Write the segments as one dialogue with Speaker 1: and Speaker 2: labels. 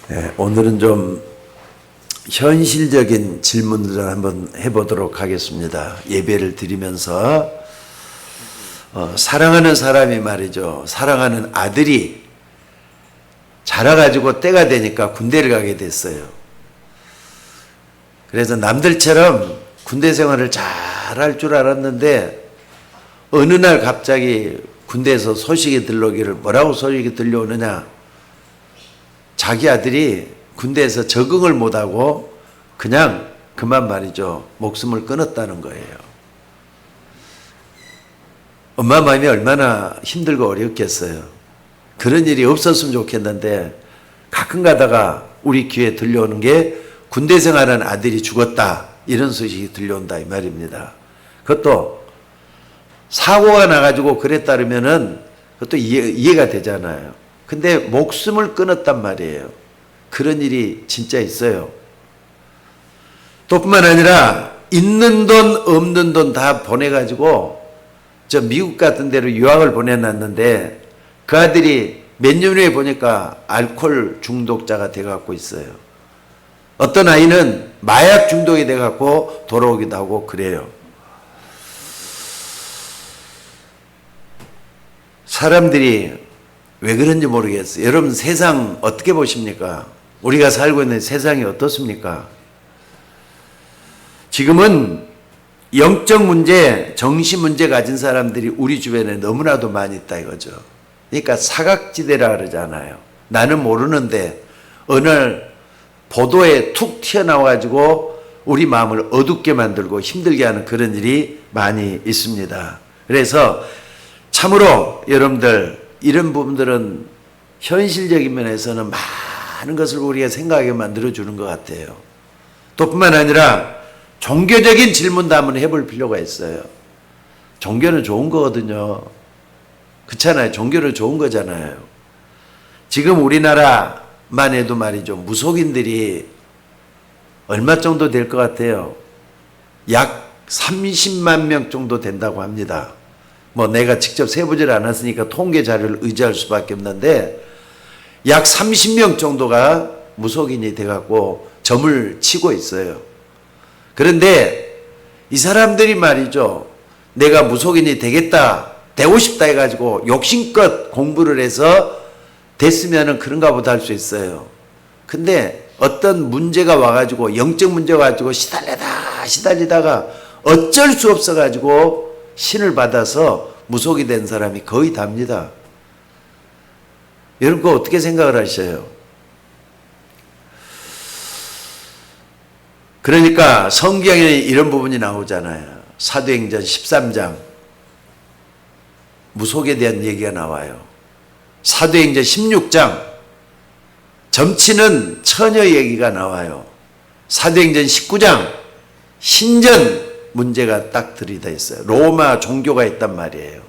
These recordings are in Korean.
Speaker 1: 네, 오늘은 좀 현실적인 질문들을 한번 해보도록 하겠습니다. 예배를 드리면서 사랑하는 사람이 말이죠. 사랑하는 아들이 자라가지고 때가 되니까 군대를 가게 됐어요. 그래서 남들처럼 군대 생활을 잘 할 줄 알았는데 어느 날 갑자기 군대에서 소식이 들려오기를, 뭐라고 소식이 들려오느냐, 자기 아들이 군대에서 적응을 못하고 그냥 그만 말이죠, 목숨을 끊었다는 거예요. 엄마 마음이 얼마나 힘들고 어렵겠어요. 그런 일이 없었으면 좋겠는데 가끔 가다가 우리 귀에 들려오는 게 군대 생활한 아들이 죽었다, 이런 소식이 들려온다 이 말입니다. 그것도 사고가 나가지고 그랬다면은 그것도 이해가 되잖아요. 근데 목숨을 끊었단 말이에요. 그런 일이 진짜 있어요. 또 뿐만 아니라 있는 돈 없는 돈 다 보내가지고 저 미국 같은 데로 유학을 보내놨는데 그 아들이 몇 년 후에 보니까 알코올 중독자가 돼갖고 있어요. 어떤 아이는 마약 중독이 돼갖고 돌아오기도 하고 그래요. 사람들이 왜 그런지 모르겠어요. 여러분 세상 어떻게 보십니까? 우리가 살고 있는 세상이 어떻습니까? 지금은 영적 문제, 정신 문제 가진 사람들이 우리 주변에 너무나도 많이 있다 이거죠. 그러니까 사각지대라 그러잖아요. 나는 모르는데 어느 날 보도에 툭 튀어나와가지고 우리 마음을 어둡게 만들고 힘들게 하는 그런 일이 많이 있습니다. 그래서 참으로 여러분들 이런 부분들은 현실적인 면에서는 많은 것을 우리가 생각하게 만들어주는 것 같아요. 또 뿐만 아니라 종교적인 질문도 한번 해볼 필요가 있어요. 종교는 좋은 거거든요. 그렇잖아요. 종교는 좋은 거잖아요. 지금 우리나라만 해도 말이죠, 무속인들이 얼마 정도 될 것 같아요? 약 30만 명 정도 된다고 합니다. 뭐 내가 직접 세보질 않았으니까 통계 자료를 의지할 수밖에 없는데 약 30명 정도가 무속인이 돼갖고 점을 치고 있어요. 그런데 이 사람들이 말이죠, 내가 무속인이 되겠다, 되고 싶다 해가지고 욕심껏 공부를 해서 됐으면은 그런가 보다 할 수 있어요. 근데 어떤 문제가 와가지고, 영적 문제가 와가지고 시달리다가 어쩔 수 없어가지고 신을 받아서 무속이 된 사람이 거의 답니다. 여러분 그거 어떻게 생각을 하셔요? 그러니까 성경에 이런 부분이 나오잖아요. 사도행전 13장 무속에 대한 얘기가 나와요. 사도행전 16장 점치는 처녀 얘기가 나와요. 사도행전 19장 신전 문제가 딱 들이다 있어요. 로마 종교가 있단 말이에요.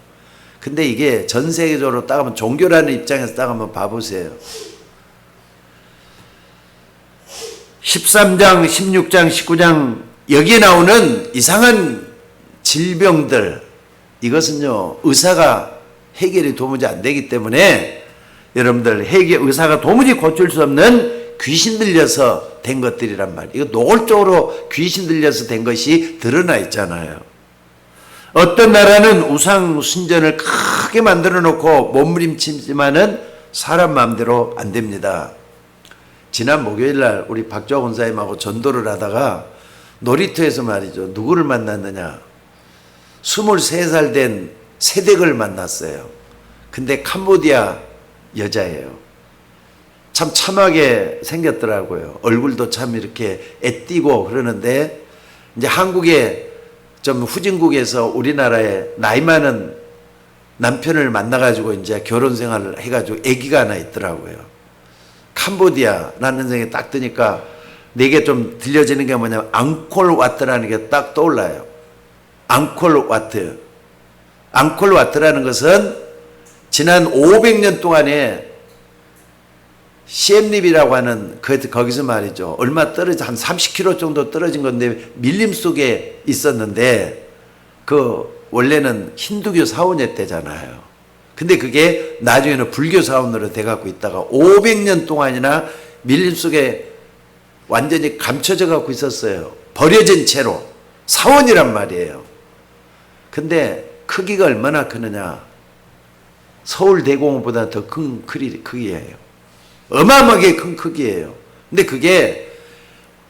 Speaker 1: 근데 이게 전 세계적으로 딱 하면, 종교라는 입장에서 딱 한번 봐보세요. 13장, 16장, 19장 여기에 나오는 이상한 질병들, 이것은요 의사가 해결이 도무지 안 되기 때문에 여러분들 의사가 도무지 고칠 수 없는 귀신 들려서 된 것들이란 말이에요. 이거 노골적으로 귀신 들려서 된 것이 드러나 있잖아요. 어떤 나라는 우상 순전을 크게 만들어 놓고 몸부림치지만은 사람 마음대로 안 됩니다. 지난 목요일 날 우리 박주아 권사님하고 전도를 하다가 놀이터에서 말이죠, 누구를 만났느냐, 23살 된 새댁을 만났어요. 근데 캄보디아 여자예요. 참 참하게 생겼더라고요. 얼굴도 참 이렇게 애띠고 그러는데, 이제 한국에 좀 후진국에서 우리나라에 나이 많은 남편을 만나가지고 이제 결혼 생활을 해가지고 아기가 하나 있더라고요. 캄보디아라는 생각이 딱 드니까 내게 좀 들려지는 게 뭐냐면 앙콜와트라는 게 딱 떠올라요. 앙콜와트. 앙콜와트라는 것은 지난 500년 동안에 시엠립이라고 하는 거기서 말이죠, 얼마 떨어져 한 30km 정도 떨어진 건데 밀림 속에 있었는데 그 원래는 힌두교 사원회 때잖아요. 근데 그게 나중에는 불교 사원으로 돼갖고 있다가 500년 동안이나 밀림 속에 완전히 감춰져 갖고 있었어요. 버려진 채로. 사원이란 말이에요. 근데 크기가 얼마나 크느냐. 서울대공원보다 더 큰 크기예요. 어마어마하게 큰 크기예요. 근데 그게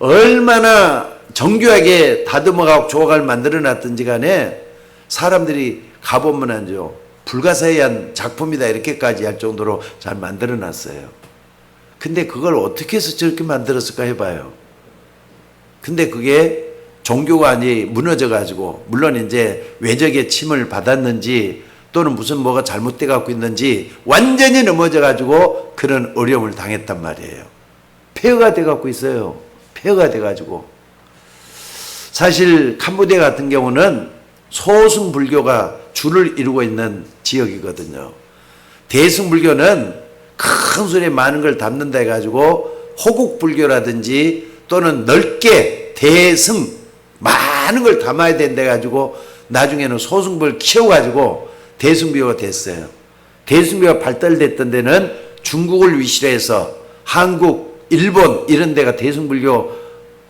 Speaker 1: 얼마나 정교하게 다듬어가고 조각을 만들어놨든지 간에 사람들이 가보면 하죠. 불가사의한 작품이다 이렇게까지 할 정도로 잘 만들어놨어요. 근데 그걸 어떻게 해서 저렇게 만들었을까 해봐요. 근데 그게 종교가 아니 무너져가지고 물론 이제 외적의 침을 받았는지 또는 무슨 뭐가 잘못돼 갖고 있는지 완전히 넘어져가지고 그런 어려움을 당했단 말이에요. 폐허가 돼 갖고 있어요. 폐허가 돼 가지고. 사실 캄보디아 같은 경우는 소승 불교가 주를 이루고 있는 지역이거든요. 대승 불교는 큰 소리에 많은 걸 담는다 해가지고 호국 불교라든지 또는 넓게 대승 많은 걸 담아야 된다 해가지고 나중에는 소승불 키워가지고 대승불교가 됐어요. 대승불교가 발달됐던 데는 중국을 위시로 해서 한국, 일본 이런 데가 대승불교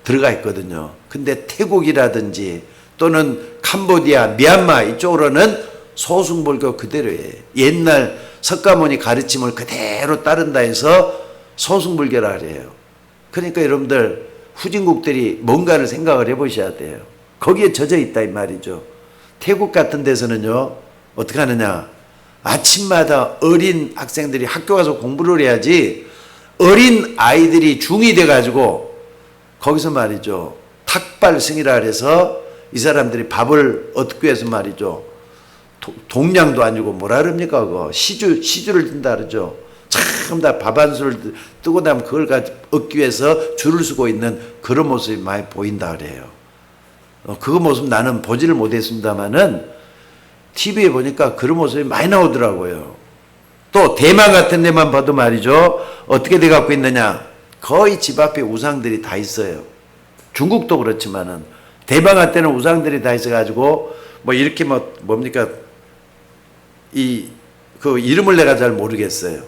Speaker 1: 들어가 있거든요. 근데 태국이라든지 또는 캄보디아, 미얀마 이쪽으로는 소승불교 그대로예요. 옛날 석가모니 가르침을 그대로 따른다 해서 소승불교라 그래요. 그러니까 여러분들 후진국들이 뭔가를 생각을 해보셔야 돼요. 거기에 젖어 있다 이 말이죠. 태국 같은 데서는요 어떻게 하느냐, 아침마다 어린 학생들이 학교 가서 공부를 해야지 어린 아이들이 중이 돼가지고 거기서 말이죠 탁발승이라 그래서 이 사람들이 밥을 얻기 위해서 말이죠 동량도 아니고 뭐라 그럽니까 그거 시주를 든다 그러죠. 참 다 밥 한 술을 뜨고 나면 그걸 얻기 위해서 줄을 서고 있는 그런 모습이 많이 보인다 그래요. 그 모습 나는 보지를 못했습니다만은 TV에 보니까 그런 모습이 많이 나오더라고요. 또 대만 같은 데만 봐도 말이죠 어떻게 돼 갖고 있느냐, 거의 집 앞에 우상들이 다 있어요. 중국도 그렇지만은 대만 같은 데는 우상들이 다 있어 가지고 뭐 이렇게 뭡니까 그 이름을 내가 잘 모르겠어요.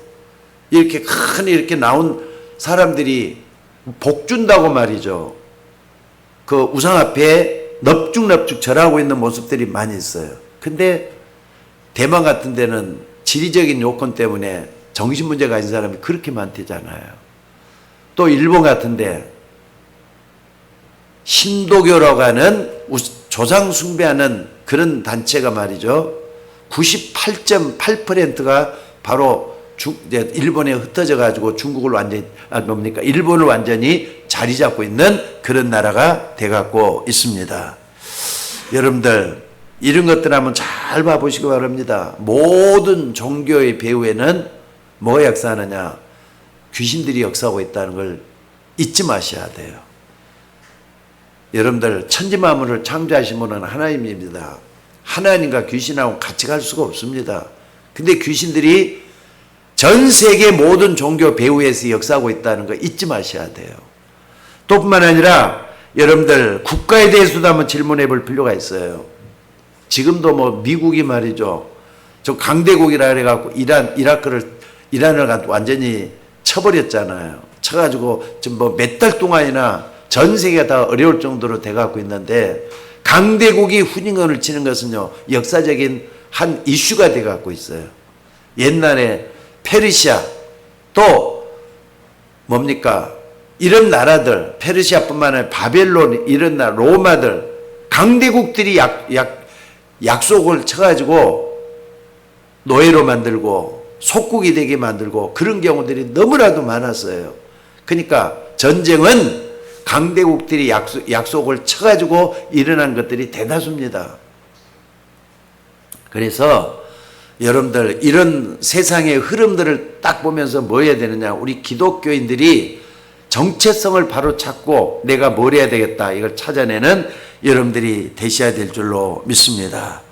Speaker 1: 이렇게 큰 이렇게 나온 사람들이 복 준다고 말이죠. 그 우상 앞에 넙죽넙죽 절하고 있는 모습들이 많이 있어요. 근데 대만 같은 데는 지리적인 요건 때문에 정신문제가 있는 사람이 그렇게 많대잖아요. 또 일본 같은 데 신도교라고 하는 조상 숭배하는 그런 단체가 말이죠 98.8%가 바로 일본에 흩어져 가지고 중국을 완전히 일본을 완전히 자리 잡고 있는 그런 나라가 돼 갖고 있습니다. 여러분들 이런 것들 한번 잘 봐보시기 바랍니다. 모든 종교의 배후에는 뭐가 역사하느냐, 귀신들이 역사하고 있다는 걸 잊지 마셔야 돼요. 여러분들 천지만물을 창조하신 분은 하나님입니다. 하나님과 귀신하고 같이 갈 수가 없습니다. 근데 귀신들이 전 세계 모든 종교 배후에서 역사하고 있다는 거 잊지 마셔야 돼요. 또 뿐만 아니라 여러분들 국가에 대해서도 한번 질문해 볼 필요가 있어요. 지금도 뭐 미국이 말이죠 저 강대국이라 그래갖고 이란을 완전히 쳐버렸잖아요. 쳐가지고 지금 뭐 몇 달 동안이나 전 세계가 다 어려울 정도로 돼갖고 있는데 강대국이 후진권을 치는 것은요 역사적인 한 이슈가 돼갖고 있어요. 옛날에 페르시아 또 뭡니까 이런 나라들 페르시아뿐만 아니라 바벨론 이런 나라 로마들 강대국들이 약속을 쳐가지고 노예로 만들고 속국이 되게 만들고 그런 경우들이 너무나도 많았어요. 그러니까 전쟁은 강대국들이 약속을 쳐가지고 일어난 것들이 대다수입니다. 그래서 여러분들 이런 세상의 흐름들을 딱 보면서 뭐 해야 되느냐, 우리 기독교인들이 정체성을 바로 찾고 내가 뭘 해야 되겠다 이걸 찾아내는 여러분들이 되셔야 될 줄로 믿습니다.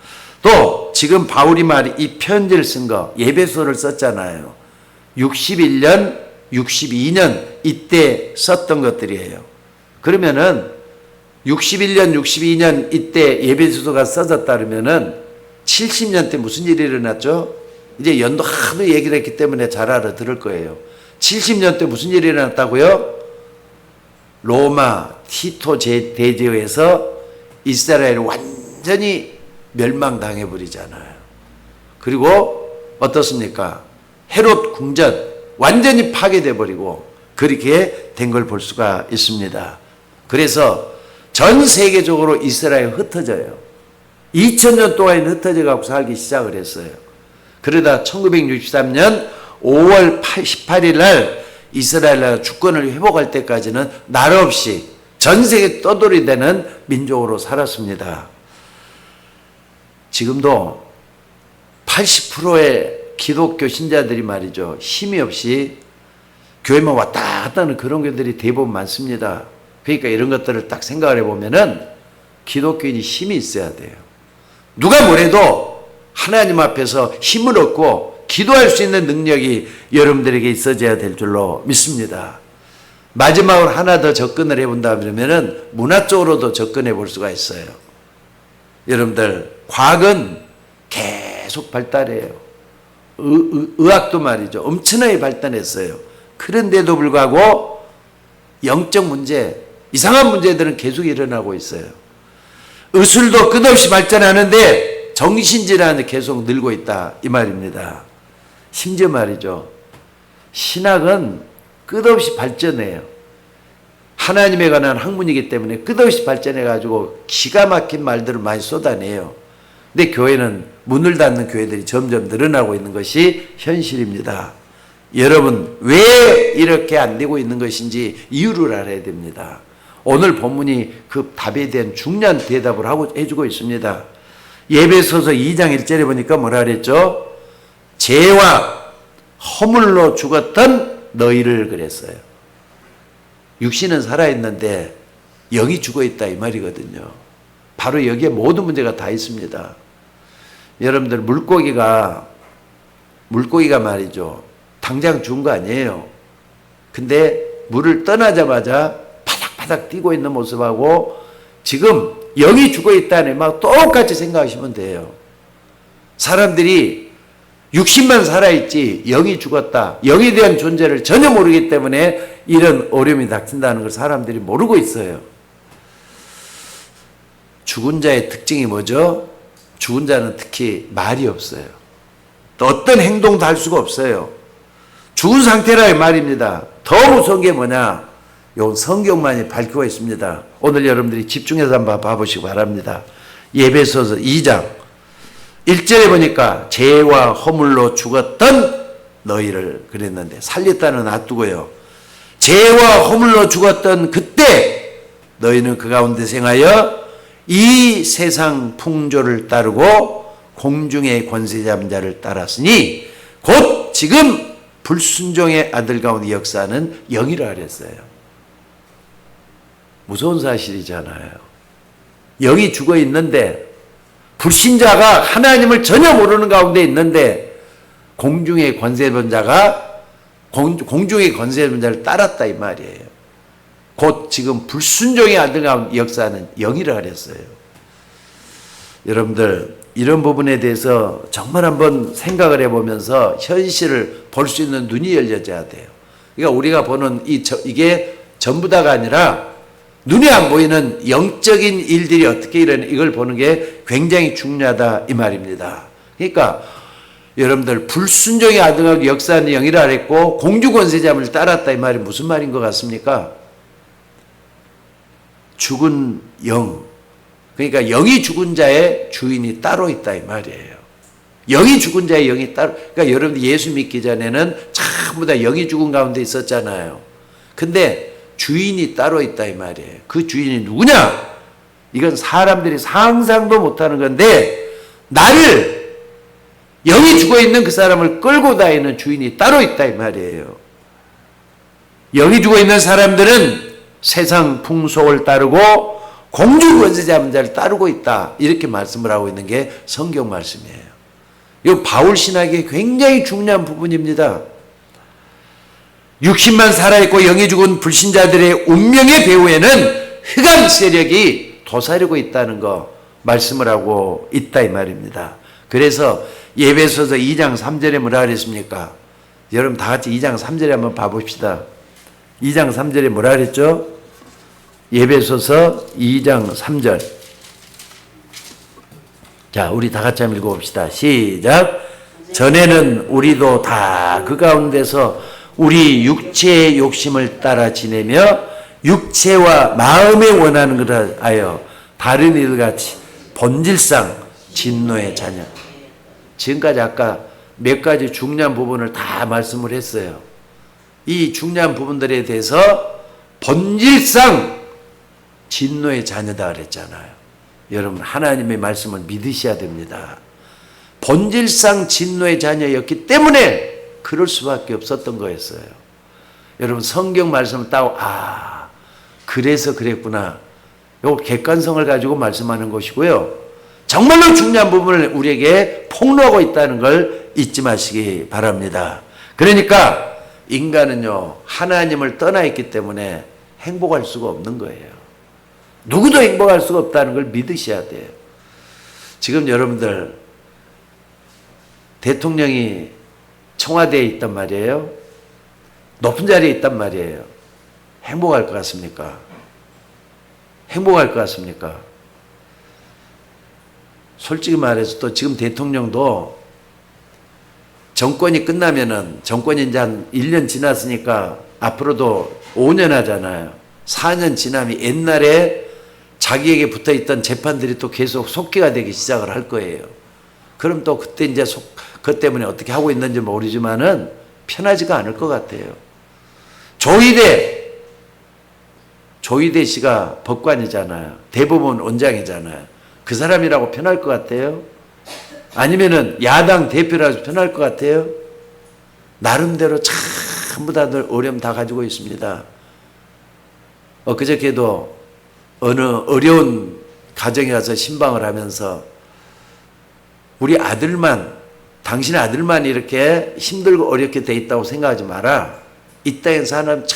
Speaker 1: 또 지금 바울이 이 편지를 쓴 거 예배소를 썼잖아요. 61년 62년 이때 썼던 것들이에요. 그러면은 61년 62년 이때 예배소가 써졌다 그러면은 70년 때 무슨 일이 일어났죠? 이제 연도 하도 얘기를 했기 때문에 잘 알아들을 거예요. 70년 때 무슨 일이 일어났다고요? 로마 티토 대제에서 이스라엘을 완전히 멸망당해 버리잖아요. 그리고 어떻습니까? 헤롯 궁전 완전히 파괴돼 버리고 그렇게 된 걸 볼 수가 있습니다. 그래서 전 세계적으로 이스라엘 흩어져요. 2000년 동안 흩어져 갖고 살기 시작을 했어요. 그러다 1963년 5월 18일 날 이스라엘 나라 주권을 회복할 때까지는 날 없이 전 세계 떠돌이되는 민족으로 살았습니다. 지금도 80%의 기독교 신자들이 말이죠. 힘이 없이 교회만 왔다 갔다 하는 그런 교회들이 대부분 많습니다. 그러니까 이런 것들을 딱 생각을 해보면은 기독교인이 힘이 있어야 돼요. 누가 뭐래도 하나님 앞에서 힘을 얻고 기도할 수 있는 능력이 여러분들에게 있어져야 될 줄로 믿습니다. 마지막으로 하나 더 접근을 해본다 그러면은 문화 쪽으로도 접근해 볼 수가 있어요. 여러분들 과학은 계속 발달해요. 의학도 말이죠. 엄청나게 발달했어요. 그런데도 불구하고 영적 문제, 이상한 문제들은 계속 일어나고 있어요. 의술도 끝없이 발전하는데 정신질환이 계속 늘고 있다 이 말입니다. 심지어 말이죠. 신학은 끝없이 발전해요. 하나님에 관한 학문이기 때문에 끝없이 발전해가지고 기가 막힌 말들을 많이 쏟아내요. 근데 교회는 문을 닫는 교회들이 점점 늘어나고 있는 것이 현실입니다. 여러분 왜 이렇게 안 되고 있는 것인지 이유를 알아야 됩니다. 오늘 본문이 그 답에 대한 중요한 대답을 해주고 있습니다. 에베소서 2장 1절에 보니까 뭐라 그랬죠? 죄와 허물로 죽었던 너희를 그랬어요. 육신은 살아있는데 영이 죽어있다 이 말이거든요. 바로 여기에 모든 문제가 다 있습니다. 여러분들 물고기가 말이죠. 당장 죽은 거 아니에요. 근데 물을 떠나자마자 바닥바닥 뛰고 있는 모습하고 지금 영이 죽어있다는 막 똑같이 생각하시면 돼요. 사람들이 육신만 살아있지 영이 죽었다. 영에 대한 존재를 전혀 모르기 때문에 이런 어려움이 닥친다는 걸 사람들이 모르고 있어요. 죽은 자의 특징이 뭐죠? 죽은 자는 특히 말이 없어요. 또 어떤 행동도 할 수가 없어요. 죽은 상태라 이 말입니다. 더 무서운 게 뭐냐? 이건 성경만이 밝히고 있습니다. 오늘 여러분들이 집중해서 한번 봐보시기 바랍니다. 에베소서 2장 1절에 보니까 죄와 허물로 죽었던 너희를 그랬는데 살렸다는 놔두고요. 죄와 허물로 죽었던 그때 너희는 그 가운데 생하여 이 세상 풍조를 따르고 공중의 권세 잡은 자를 따랐으니 곧 지금 불순종의 아들 가운데 역사하는 영이라 그랬어요. 무서운 사실이잖아요. 영이 죽어 있는데 불신자가 하나님을 전혀 모르는 가운데 있는데 공중의 권세본 자가 공중의 권세본 자를 따랐다 이 말이에요. 곧 지금 불순종의 아들 가운데 역사하는 영이라 그랬어요. 여러분들 이런 부분에 대해서 정말 한번 생각을 해보면서 현실을 볼 수 있는 눈이 열려져야 돼요. 그러니까 우리가 보는 이게 전부 다가 아니라 눈에 안 보이는 영적인 일들이 어떻게 일어나 이걸 보는 게 굉장히 중요하다 이 말입니다. 그러니까 여러분들 불순종의 아들하고 역사하는 영이라 그랬고 공주권세자를 따랐다 이 말이 무슨 말인 것 같습니까? 죽은 영, 그러니까 영이 죽은 자의 주인이 따로 있다 이 말이에요. 영이 죽은 자의 영이 따로. 그러니까 여러분들 예수 믿기 전에는 전부 다 영이 죽은 가운데 있었잖아요. 근데 주인이 따로 있다 이 말이에요. 그 주인이 누구냐? 이건 사람들이 상상도 못하는 건데 나를 영이 죽어있는 그 사람을 끌고 다니는 주인이 따로 있다 이 말이에요. 영이 죽어있는 사람들은 세상 풍속을 따르고 공주 권세 잡은 자를 따르고 있다 이렇게 말씀을 하고 있는 게 성경 말씀이에요. 이 바울 신학의 굉장히 중요한 부분입니다. 육신만 살아있고 영이 죽은 불신자들의 운명의 배후에는 흑암 세력이 도사리고 있다는 거 말씀을 하고 있다 이 말입니다. 그래서 에베소서 2장 3절에 뭐라 그랬습니까? 여러분 다 같이 2장 3절에 한번 봐봅시다. 2장 3절에 뭐라 그랬죠? 에베소서 2장 3절. 자, 우리 다 같이 한번 읽어봅시다. 시작. 전에는 우리도 다 그 가운데서 우리 육체의 욕심을 따라 지내며 육체와 마음에 원하는 것을 하여 다른 이들같이 본질상 진노의 자녀. 지금까지 아까 몇 가지 중요한 부분을 다 말씀을 했어요. 이 중요한 부분들에 대해서 본질상 진노의 자녀다 그랬잖아요. 여러분 하나님의 말씀을 믿으셔야 됩니다. 본질상 진노의 자녀였기 때문에 그럴 수밖에 없었던 거였어요. 여러분 성경 말씀을 따고 그래서 그랬구나. 요 객관성을 가지고 말씀하는 것이고요. 정말로 중요한 부분을 우리에게 폭로하고 있다는 걸 잊지 마시기 바랍니다. 그러니까 인간은요 하나님을 떠나 있기 때문에 행복할 수가 없는 거예요. 누구도 행복할 수가 없다는 걸 믿으셔야 돼요. 지금 여러분들 대통령이 청와대에 있단 말이에요. 높은 자리에 있단 말이에요. 행복할 것 같습니까? 행복할 것 같습니까? 솔직히 말해서 또 지금 대통령도 정권이 끝나면은 정권이 이제 한 1년 지났으니까 앞으로도 5년 하잖아요. 4년 지나면 옛날에 자기에게 붙어 있던 재판들이 또 계속 속기가 되기 시작을 할 거예요. 그럼 또 그때 이제 그것 때문에 어떻게 하고 있는지 모르지만은 편하지가 않을 것 같아요. 조희대 씨가 법관이잖아요. 대법원 원장이잖아요. 그 사람이라고 편할 것 같아요? 아니면은 야당 대표라서 편할 것 같아요? 나름대로 전부 다들 어려움 다 가지고 있습니다. 그저께도 어느 어려운 가정에 가서 신방을 하면서 우리 아들만, 당신의 아들만 이렇게 힘들고 어렵게 돼 있다고 생각하지 마라. 이 땅에 사는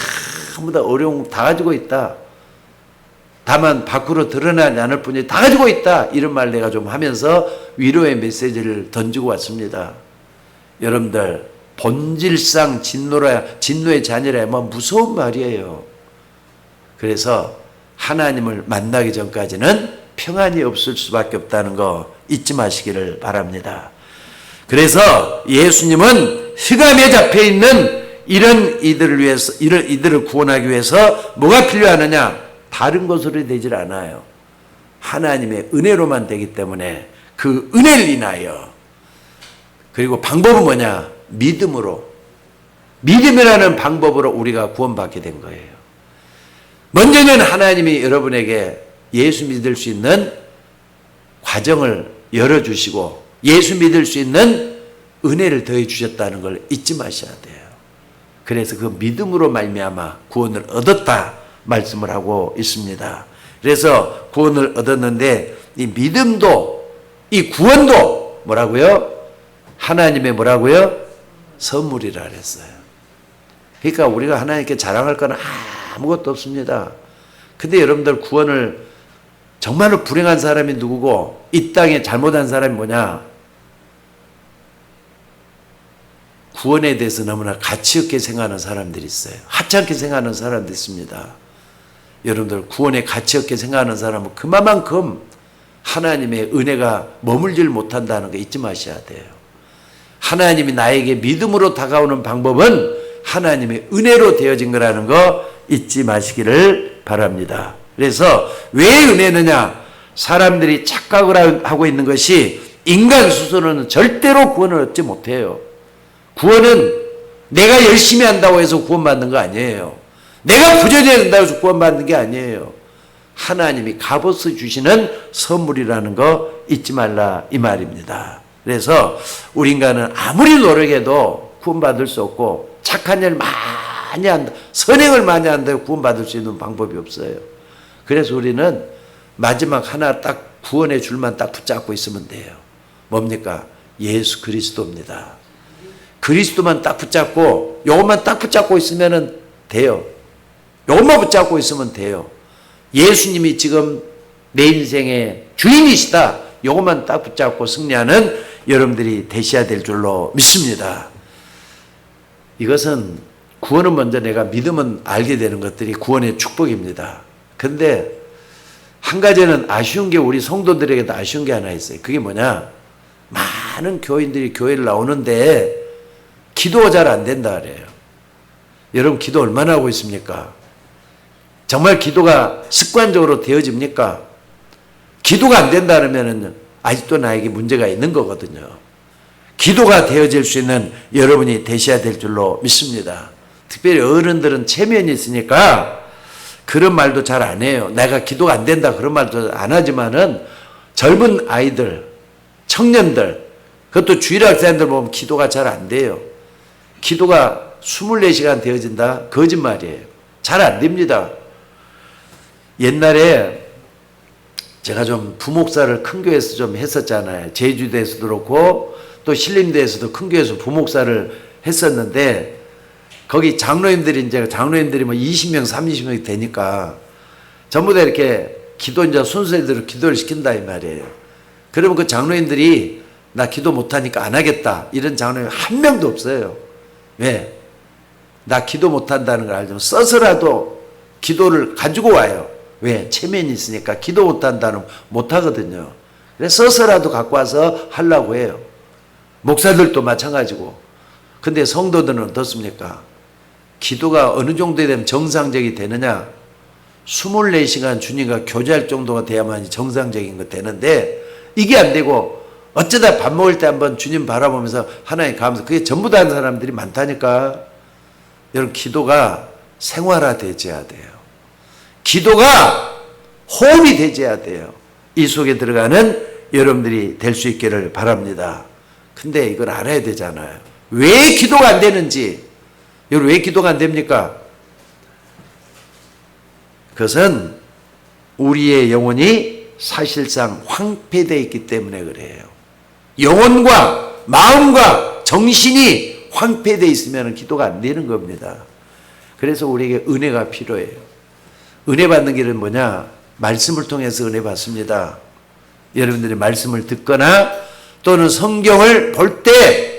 Speaker 1: 전부 다 어려움 다 가지고 있다. 다만 밖으로 드러나지 않을 뿐이지 다 가지고 있다. 이런 말 내가 좀 하면서 위로의 메시지를 던지고 왔습니다. 여러분들 본질상 진노의 자녀라면 무서운 말이에요. 그래서 하나님을 만나기 전까지는 평안이 없을 수밖에 없다는 거 잊지 마시기를 바랍니다. 그래서 예수님은 흑암에 잡혀 있는 이런 이들을 구원하기 위해서 뭐가 필요하느냐? 다른 것으로 되질 않아요. 하나님의 은혜로만 되기 때문에 그 은혜를 인하여, 그리고 방법은 뭐냐? 믿음으로. 믿음이라는 방법으로 우리가 구원받게 된 거예요. 먼저는 하나님이 여러분에게 예수 믿을 수 있는 과정을 열어주시고 예수 믿을 수 있는 은혜를 더해 주셨다는 걸 잊지 마셔야 돼요. 그래서 그 믿음으로 말미암아 구원을 얻었다 말씀을 하고 있습니다. 그래서 구원을 얻었는데 이 믿음도 이 구원도 뭐라고요? 하나님의 뭐라고요? 선물이라 그랬어요. 그러니까 우리가 하나님께 자랑할 건 아무것도 없습니다. 근데 여러분들 구원을 정말로 불행한 사람이 누구고 이 땅에 잘못한 사람이 뭐냐? 구원에 대해서 너무나 가치 없게 생각하는 사람들이 있어요. 하찮게 생각하는 사람들이 있습니다. 여러분들 구원에 가치 없게 생각하는 사람은 그만큼 하나님의 은혜가 머물질 못한다는 거 잊지 마셔야 돼요. 하나님이 나에게 믿음으로 다가오는 방법은 하나님의 은혜로 되어진 거라는 거 잊지 마시기를 바랍니다. 그래서 왜 은혜느냐? 사람들이 착각을 하고 있는 것이 인간 스스로는 절대로 구원을 얻지 못해요. 구원은 내가 열심히 한다고 해서 구원받는 거 아니에요. 내가 부전해야 된다고 해서 구원받는 게 아니에요. 하나님이 값없이 주시는 선물이라는 거 잊지 말라 이 말입니다. 그래서 우리 인간은 아무리 노력해도 구원받을 수 없고 착한 일 많이 한다, 선행을 많이 한다고 구원받을 수 있는 방법이 없어요. 그래서 우리는 마지막 하나 딱 구원의 줄만 딱 붙잡고 있으면 돼요. 뭡니까? 예수 그리스도입니다. 그리스도만 딱 붙잡고 요것만 딱 붙잡고 있으면 돼요. 요것만 붙잡고 있으면 돼요. 예수님이 지금 내 인생의 주인이시다. 요것만 딱 붙잡고 승리하는 여러분들이 되셔야 될 줄로 믿습니다. 이것은 구원은 먼저 내가 믿으면 알게 되는 것들이 구원의 축복입니다. 근데 한 가지는 아쉬운 게 우리 성도들에게도 아쉬운 게 하나 있어요. 그게 뭐냐? 많은 교인들이 교회를 나오는데 기도가 잘 안 된다 그래요. 여러분 기도 얼마나 하고 있습니까? 정말 기도가 습관적으로 되어집니까? 기도가 안 된다 그러면 아직도 나에게 문제가 있는 거거든요. 기도가 되어질 수 있는 여러분이 되셔야 될 줄로 믿습니다. 특별히 어른들은 체면이 있으니까 그런 말도 잘 안 해요. 내가 기도가 안 된다 그런 말도 안 하지만은 젊은 아이들, 청년들, 그것도 주일학생들 보면 기도가 잘 안 돼요. 기도가 24시간 되어진다? 거짓말이에요. 잘 안 됩니다. 옛날에 제가 좀 부목사를 큰 교회에서 좀 했었잖아요. 제주도에서도 그렇고 또 신림대에서도 큰 교회에서 부목사를 했었는데 거기 장로님들이 이제 장로님들이 뭐 20명, 30명이 되니까 전부 다 이렇게 기도 이제 순서대로 기도를 시킨다 이 말이에요. 그러면 그 장로님들이 나 기도 못하니까 안 하겠다 이런 장로님 한 명도 없어요. 왜? 나 기도 못한다는 걸 알죠. 써서라도 기도를 가지고 와요. 왜? 체면이 있으니까 기도 못한다는 못하거든요. 그래서 써서라도 갖고 와서 하려고 해요. 목사들도 마찬가지고. 근데 성도들은 어떻습니까? 기도가 어느 정도 되면 정상적이 되느냐? 24시간 주님과 교제할 정도가 돼야만 정상적인 거 되는데 이게 안 되고 어쩌다 밥 먹을 때 한번 주님 바라보면서 하나님 감사 그게 전부 다 하는 사람들이 많다니까. 여러분 기도가 생활화되어야 돼요. 기도가 호흡이 되어야 돼요. 이 속에 들어가는 여러분들이 될 수 있기를 바랍니다. 근데 이걸 알아야 되잖아요. 왜 기도가 안 되는지. 여러분 왜 기도가 안 됩니까? 그것은 우리의 영혼이 사실상 황폐되어 있기 때문에 그래요. 영혼과 마음과 정신이 황폐되어 있으면 기도가 안 되는 겁니다. 그래서 우리에게 은혜가 필요해요. 은혜 받는 길은 뭐냐? 말씀을 통해서 은혜 받습니다. 여러분들이 말씀을 듣거나 또는 성경을 볼 때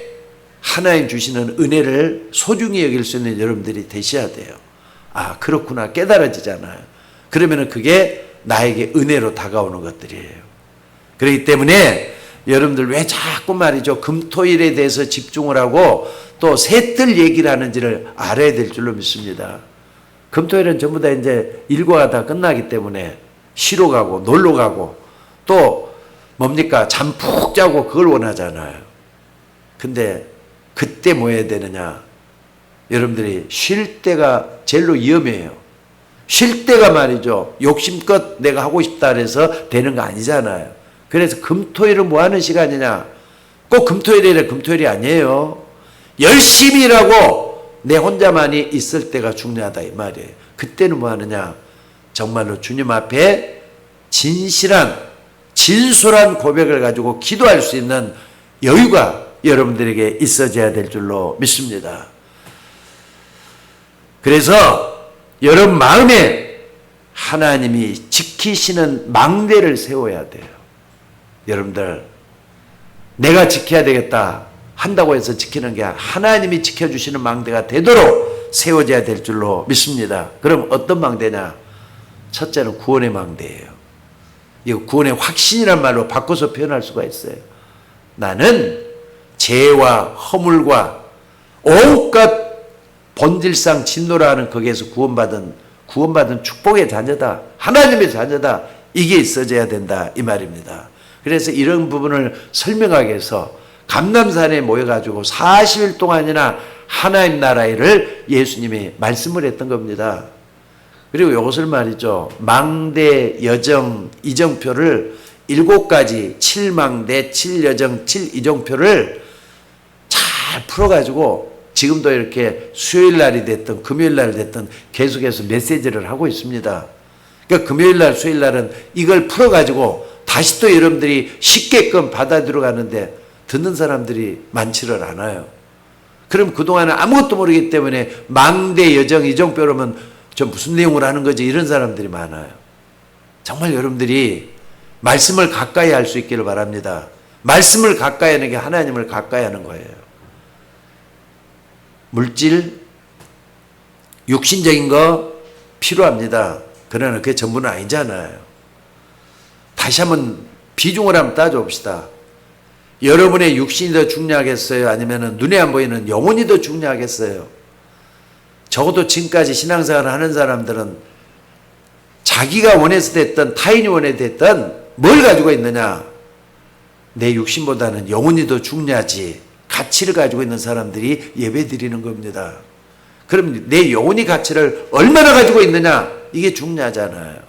Speaker 1: 하나님 주시는 은혜를 소중히 여길 수 있는 여러분들이 되셔야 돼요. 아, 그렇구나. 깨달아지잖아요. 그러면 그게 나에게 은혜로 다가오는 것들이에요. 그렇기 때문에 여러분들 왜 자꾸 말이죠. 금토일에 대해서 집중을 하고 또 새뜰 얘기를 하는지를 알아야 될 줄로 믿습니다. 금토일은 전부 다 이제 일과가 다 끝나기 때문에 쉬러 가고 놀러 가고 또 뭡니까? 잠 푹 자고 그걸 원하잖아요. 근데 그때 뭐 해야 되느냐? 여러분들이 쉴 때가 제일로 위험해요. 쉴 때가 말이죠. 욕심껏 내가 하고 싶다 그래서 되는 거 아니잖아요. 그래서 금토일은 뭐 하는 시간이냐? 꼭 금토일이래 금토일이 아니에요. 열심히 일하고 내 혼자만이 있을 때가 중요하다 이 말이에요. 그때는 뭐 하느냐? 정말로 주님 앞에 진실한 진솔한 고백을 가지고 기도할 수 있는 여유가 여러분들에게 있어져야 될 줄로 믿습니다. 그래서 여러분 마음에 하나님이 지키시는 망대를 세워야 돼요. 여러분들 내가 지켜야 되겠다 한다고 해서 지키는 게 하나님이 지켜주시는 망대가 되도록 세워져야 될 줄로 믿습니다. 그럼 어떤 망대냐? 첫째는 구원의 망대예요. 이 구원의 확신이란 말로 바꿔서 표현할 수가 있어요. 나는 죄와 허물과 온갖 본질상 진노라 하는 거기에서 구원받은 축복의 자녀다. 하나님의 자녀다. 이게 있어져야 된다. 이 말입니다. 그래서 이런 부분을 설명하기 위해서 감람산에 모여가지고 40일 동안이나 하나님 나라를 예수님이 말씀을 했던 겁니다. 그리고 이것을 말이죠. 망대, 여정, 이정표를 7가지 7망대, 7여정, 7이정표를 잘 풀어가지고 지금도 이렇게 수요일 날이 됐든 금요일 날이 됐든 계속해서 메시지를 하고 있습니다. 그러니까 금요일 날, 수요일 날은 이걸 풀어가지고 다시 또 여러분들이 쉽게끔 받아들여 가는데 듣는 사람들이 많지를 않아요. 그럼 그동안은 아무것도 모르기 때문에 망대, 여정, 이정표로면 저 무슨 내용을 하는 거지 이런 사람들이 많아요. 정말 여러분들이 말씀을 가까이 할 수 있기를 바랍니다. 말씀을 가까이 하는 게 하나님을 가까이 하는 거예요. 물질, 육신적인 거 필요합니다. 그러나 그게 전부는 아니잖아요. 다시 한번 비중을 한번 따져봅시다. 여러분의 육신이 더 중요하겠어요? 아니면 눈에 안 보이는 영혼이 더 중요하겠어요? 적어도 지금까지 신앙생활을 하는 사람들은 자기가 원해서 됐든 타인이 원해서 됐든 뭘 가지고 있느냐? 내 육신보다는 영혼이 더 중요하지. 가치를 가지고 있는 사람들이 예배 드리는 겁니다. 그럼 내 영혼의 가치를 얼마나 가지고 있느냐? 이게 중요하잖아요.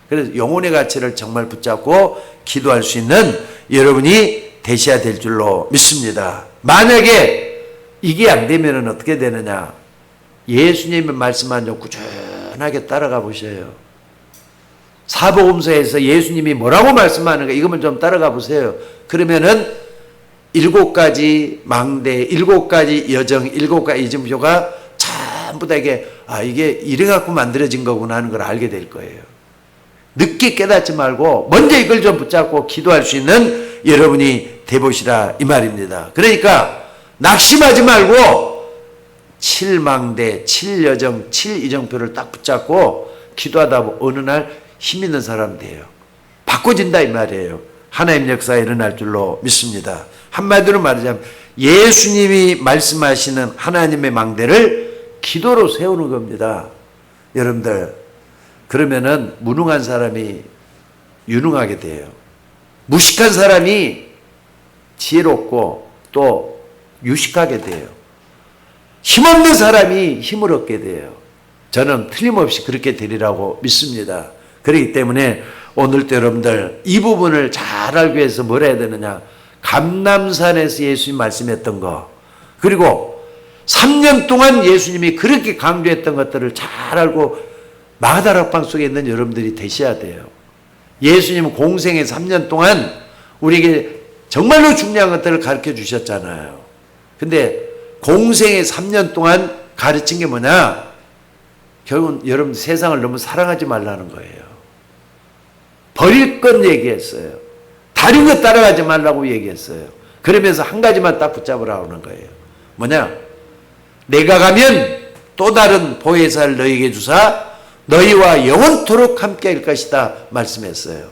Speaker 1: 그래서 영혼의 가치를 정말 붙잡고 기도할 수 있는 여러분이 되셔야 될 줄로 믿습니다. 만약에 이게 안 되면 어떻게 되느냐? 예수님의 말씀만 좀 꾸준하게 따라가 보셔요. 사복음서에서 예수님이 뭐라고 말씀하는가 이것만 좀 따라가 보세요. 그러면은 7가지 망대, 7가지 여정, 7가지 이정표가 전부 다 이게 이래 갖고 만들어진 거구나 하는 걸 알게 될 거예요. 늦게 깨닫지 말고 먼저 이걸 좀 붙잡고 기도할 수 있는 여러분이 되보시라 이 말입니다. 그러니까 낙심하지 말고 7망대, 7여정, 7이정표를 딱 붙잡고 기도하다 보면 어느 날 힘 있는 사람 돼요. 바꿔진다 이 말이에요. 하나님 역사가 일어날 줄로 믿습니다. 한마디로 말하자면 예수님이 말씀하시는 하나님의 망대를 기도로 세우는 겁니다. 여러분들 그러면은 무능한 사람이 유능하게 돼요. 무식한 사람이 지혜롭고 또 유식하게 돼요. 힘없는 사람이 힘을 얻게 돼요. 저는 틀림없이 그렇게 되리라고 믿습니다. 그렇기 때문에 오늘도 여러분들 이 부분을 잘 알기 위해서 뭘 해야 되느냐? 감람산에서 예수님 말씀했던 거, 그리고 3년 동안 예수님이 그렇게 강조했던 것들을 잘 알고 마가다락방 속에 있는 여러분들이 되셔야 돼요. 예수님은 공생의 3년 동안 우리에게 정말로 중요한 것들을 가르쳐 주셨잖아요. 근데 공생의 3년 동안 가르친 게 뭐냐? 결국은 여러분 세상을 너무 사랑하지 말라는 거예요. 버릴 건 얘기했어요. 다른 거 따라가지 말라고 얘기했어요. 그러면서 한 가지만 딱 붙잡으라고 하는 거예요. 뭐냐? 내가 가면 또 다른 보혜사를 너희에게 주사 너희와 영원토록 함께 할 것이다 말씀했어요.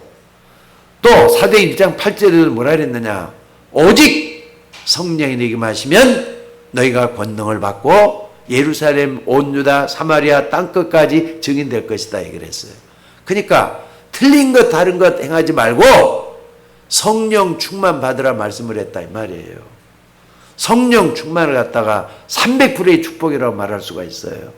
Speaker 1: 또 사도행 1장 8절에도 뭐라 그랬느냐? 오직 성령이 내게 마시면 너희가 권능을 받고 예루살렘, 온 유다, 사마리아 땅끝까지 증인될 것이다 얘기를 했어요. 그러니까 틀린 것 다른 것 행하지 말고 성령 충만 받으라 말씀을 했다 이 말이에요. 성령 충만을 갖다가 300%의 축복이라고 말할 수가 있어요.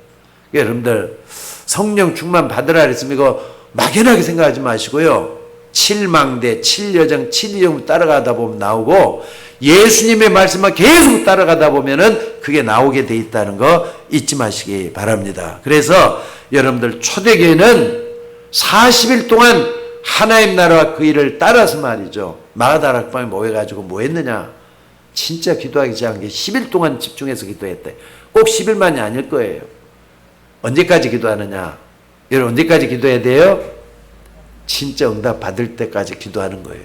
Speaker 1: 여러분들 성령 충만 받으라 그랬으면 이거 막연하게 생각하지 마시고요. 7망대, 7여정, 7이정 따라가다 보면 나오고 예수님의 말씀만 계속 따라가다 보면은 그게 나오게 돼 있다는 거 잊지 마시기 바랍니다. 그래서 여러분들 초대교회는 40일 동안 하나님 나라와 그 일을 따라서 말이죠. 마가다락방에 모여가지고 뭐 했느냐? 진짜 기도하기 시작한 게 10일 동안 집중해서 기도했대. 꼭 10일만이 아닐 거예요. 언제까지 기도하느냐? 여러분 언제까지 기도해야 돼요? 진짜 응답 받을 때까지 기도하는 거예요.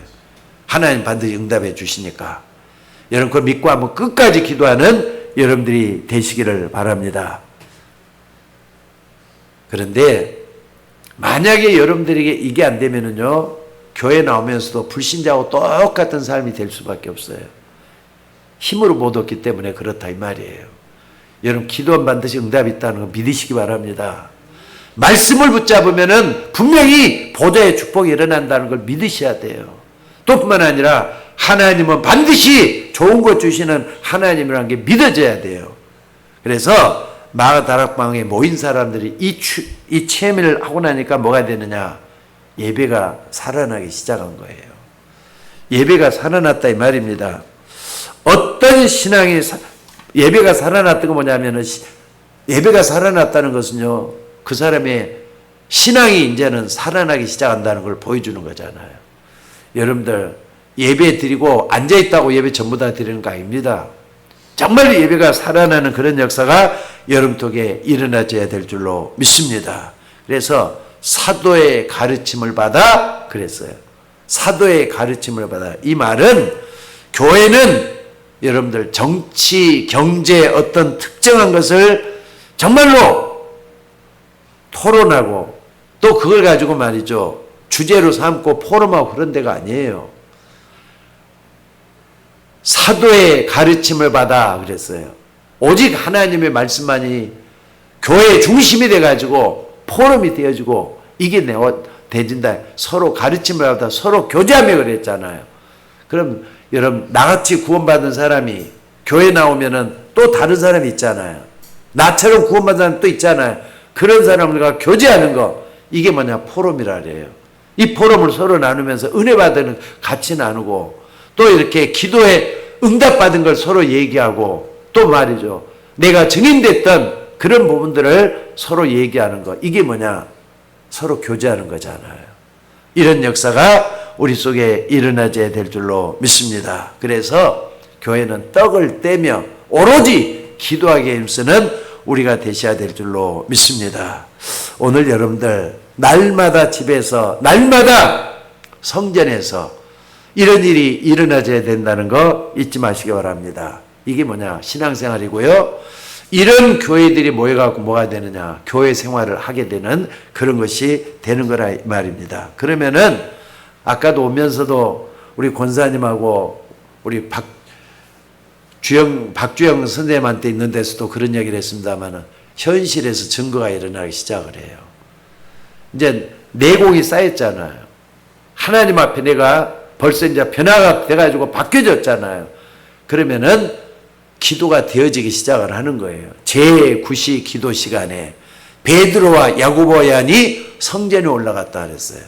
Speaker 1: 하나님 반드시 응답해 주시니까. 여러분 그걸 믿고 한번 끝까지 기도하는 여러분들이 되시기를 바랍니다. 그런데 만약에 여러분들에게 이게 안 되면은요, 교회 나오면서도 불신자하고 똑같은 삶이 될 수밖에 없어요. 힘으로 못 얻기 때문에 그렇다 이 말이에요. 여러분 기도는 반드시 응답이 있다는 거 믿으시기 바랍니다. 말씀을 붙잡으면은 분명히 보좌의 축복이 일어난다는 걸 믿으셔야 돼요. 또 뿐만 아니라 하나님은 반드시 좋은 것 주시는 하나님이라는 게 믿어져야 돼요. 그래서 마가다락방에 모인 사람들이 이 체험을 하고 나니까 뭐가 되느냐? 예배가 살아나기 시작한 거예요. 예배가 살아났다 이 말입니다. 어떤 신앙이 예배가 살아났던 건 뭐냐면은 예배가 살아났다는 것은요, 그 사람의 신앙이 이제는 살아나기 시작한다는 걸 보여주는 거잖아요. 여러분들 예배 드리고 앉아있다고 예배 전부 다 드리는 거 아닙니다. 정말 예배가 살아나는 그런 역사가 여러분 속에 일어나줘야 될 줄로 믿습니다. 그래서 사도의 가르침을 받아 그랬어요. 사도의 가르침을 받아. 이 말은 교회는 여러분들 정치, 경제 어떤 특정한 것을 정말로 토론하고 또 그걸 가지고 말이죠. 주제로 삼고 포럼하고 그런 데가 아니에요. 사도의 가르침을 받아 그랬어요. 오직 하나님의 말씀만이 교회의 중심이 돼가지고 포럼이 되어지고 이게 되진다. 서로 가르침을 받아 서로 교제하며 그랬잖아요. 그럼 여러분 나같이 구원받은 사람이 교회 나오면은 또 다른 사람이 있잖아요. 나처럼 구원받은 사람 또 있잖아요. 그런 사람들과 교제하는 거 이게 뭐냐 포럼이라 그래요. 이 포럼을 서로 나누면서 은혜 받는 같이 나누고 또 이렇게 기도에 응답받은 걸 서로 얘기하고 또 말이죠. 내가 증인됐던 그런 부분들을 서로 얘기하는 거 이게 뭐냐 서로 교제하는 거잖아요. 이런 역사가 우리 속에 일어나야 될 줄로 믿습니다. 그래서 교회는 떡을 떼며 오로지 기도하기에 힘쓰는 우리가 되셔야 될 줄로 믿습니다. 오늘 여러분들 날마다 집에서 날마다 성전에서 이런 일이 일어나야 된다는 거 잊지 마시기 바랍니다. 이게 뭐냐 신앙생활이고요. 이런 교회들이 모여갖고 뭐가 되느냐 교회 생활을 하게 되는 그런 것이 되는 거라 말입니다. 그러면은 아까도 오면서도 우리 권사님하고 우리 박주영 선생님한테 있는 데서도 그런 얘기를 했습니다만은 현실에서 증거가 일어나기 시작을 해요. 이제 내공이 쌓였잖아요. 하나님 앞에 내가 벌써 이제 변화가 돼가지고 바뀌어졌잖아요. 그러면은 기도가 되어지기 시작을 하는 거예요. 제9시 기도 시간에 베드로와 야고보 요한이 성전에 올라갔다 그랬어요.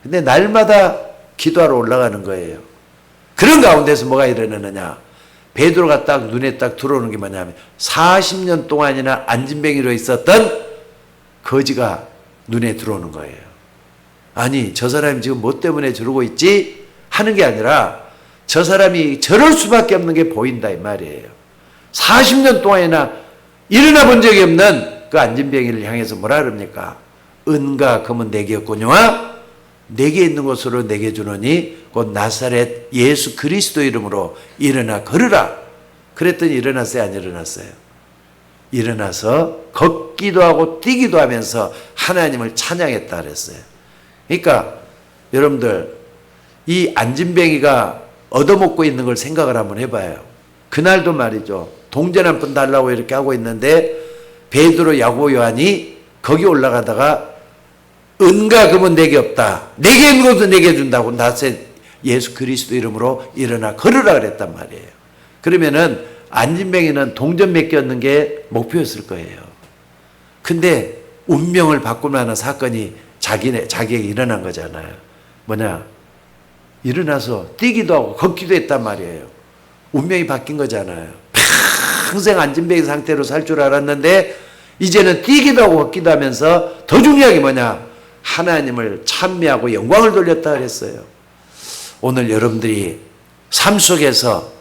Speaker 1: 근데 날마다 기도하러 올라가는 거예요. 그런 가운데서 뭐가 일어나느냐. 베드로가 딱 눈에 딱 들어오는 게 뭐냐면 40년 동안이나 안진뱅이로 있었던 거지가 눈에 들어오는 거예요. 아니 저 사람이 지금 뭐 때문에 저러고 있지? 하는 게 아니라 저 사람이 저럴 수밖에 없는 게 보인다 이 말이에요. 40년 동안이나 일어나 본 적이 없는 그 안진뱅이를 향해서 뭐라 그럽니까? 은과 금은 내게 없거니와 내게 있는 것으로 내게 주노니 곧 나사렛 예수 그리스도 이름으로 일어나 걸으라. 그랬더니 일어났어요 안 일어났어요? 일어나서 걷기도 하고 뛰기도 하면서 하나님을 찬양했다 그랬어요. 그러니까 여러분들 이 안진뱅이가 얻어먹고 있는 걸 생각을 한번 해봐요. 그날도 말이죠. 동전 한 푼 달라고 이렇게 하고 있는데 베드로 야고보 요한이 거기 올라가다가 은과 금은 내게 없다. 내게 있는 것도 내게 준다고 나사렛 예수 그리스도 이름으로 일어나 걸으라 그랬단 말이에요. 그러면은 안진뱅이는 동전 몇 개 얻는 게 목표였을 거예요. 근데 운명을 바꿀 만한 사건이 자기에게 일어난 거잖아요. 뭐냐? 일어나서 뛰기도 하고 걷기도 했단 말이에요. 운명이 바뀐 거잖아요. 평생 안진뱅이 상태로 살 줄 알았는데 이제는 뛰기도 하고 걷기도 하면서 더 중요한 게 뭐냐? 하나님을 찬미하고 영광을 돌렸다 그랬어요. 오늘 여러분들이 삶 속에서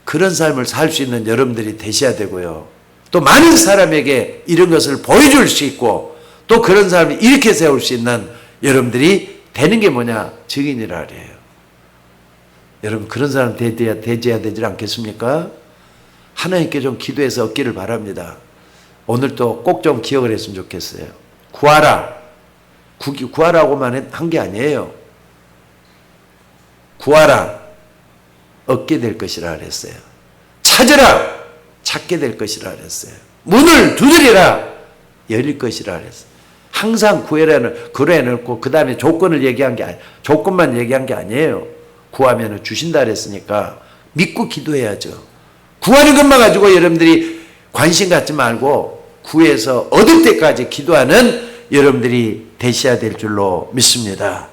Speaker 1: 그런 삶을 살 수 있는 여러분들이 되셔야 되고요. 또 많은 사람에게 이런 것을 보여줄 수 있고 또 그런 사람을 일으켜 세울 수 있는 여러분들이 되는 게 뭐냐? 증인이라 그래요. 여러분 그런 사람 되어야 되지 않겠습니까? 하나님께 좀 기도해서 얻기를 바랍니다. 오늘도 꼭 좀 기억을 했으면 좋겠어요. 구하라. 구하라고만 한 게 아니에요. 구하라. 얻게 될 것이라 그랬어요. 찾으라. 찾게 될 것이라 그랬어요. 문을 두드리라. 열릴 것이라 그랬어요. 항상 구해라 놓고 그 다음에 조건을 얘기한 게 조건만 얘기한 게 아니에요. 구하면 주신다 그랬으니까 믿고 기도해야죠. 구하는 것만 가지고 여러분들이 관심 갖지 말고 구해서 얻을 때까지 기도하는 여러분들이 되셔야 될 줄로 믿습니다.